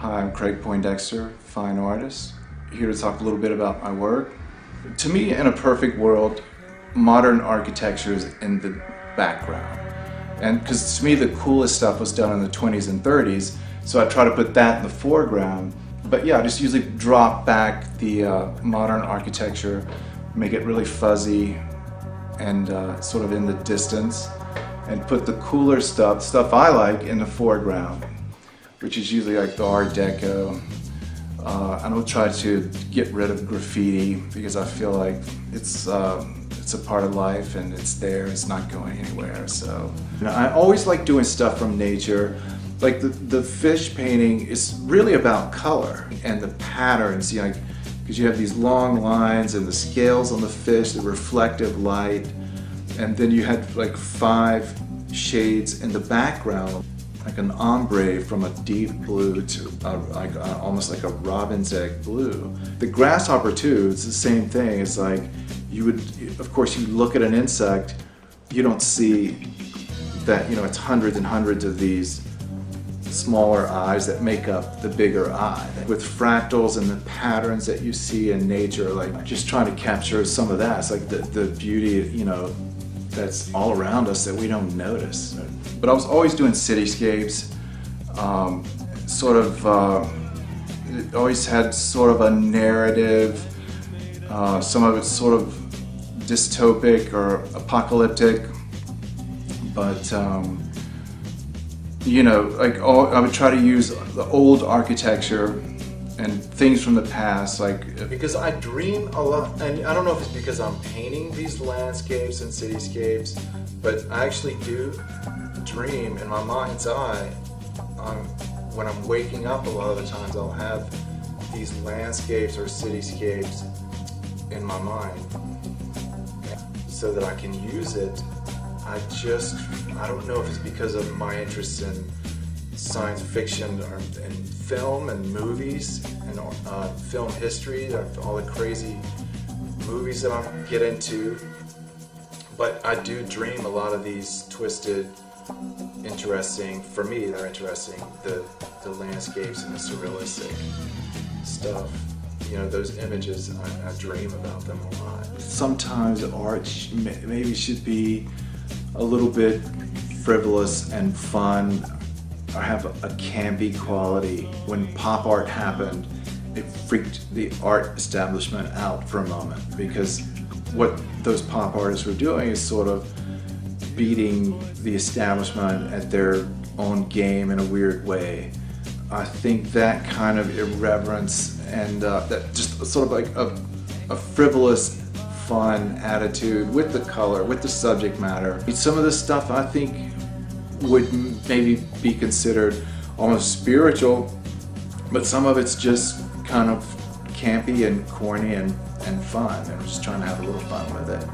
Hi, I'm Craig Poindexter, fine artist, here to talk a little bit about my work. To me, in a perfect world, modern architecture is in the background. And because to me the coolest stuff was done in the 20s and 30s, so I try to put that in the foreground. But yeah, I just usually drop back the modern architecture, make it really fuzzy and sort of in the distance, and put the cooler stuff I like, in the foreground, which is usually like the Art Deco. I don't try to get rid of graffiti because I feel like it's a part of life and it's there, it's not going anywhere. So I always like doing stuff from nature. Like the fish painting is really about color and the patterns, you know, because you have these long lines and the scales on the fish, the reflective light, and then you had like 5 shades in the background, like an ombre from a deep blue to almost like a robin's egg blue. The grasshopper too, it's the same thing. It's like you would, of course, you look at an insect, you don't see that, you know, it's hundreds and hundreds of these smaller eyes that make up the bigger eye. With fractals and the patterns that you see in nature, like just trying to capture some of that. It's like the beauty, you know, that's all around us that we don't notice. But I was always doing cityscapes, it always had sort of a narrative. Some of it's sort of dystopic or apocalyptic, but you know, like I would try to use the old architecture and things from the past, like because I dream a lot, and I don't know if it's because I'm painting these landscapes and cityscapes, but I actually do dream in my mind's eye. When I'm waking up, a lot of the times I'll have these landscapes or cityscapes in my mind so that I can use it. I don't know if it's because of my interest in science fiction or in film and movies and film history, all the crazy movies that I get into, but I do dream a lot of these twisted, interesting, for me they're interesting, the landscapes and the surrealistic stuff. You know, those images, I dream about them a lot. Sometimes art maybe should be a little bit frivolous and fun, or have a campy quality. When pop art happened, it freaked the art establishment out for a moment, because what those pop artists were doing is sort of beating the establishment at their own game in a weird way. I think that kind of irreverence and that just sort of like a frivolous, fun attitude with the color, with the subject matter. Some of the stuff I think would maybe be considered almost spiritual, but some of it's just kind of campy and corny and fun. I'm just trying to have a little fun with it.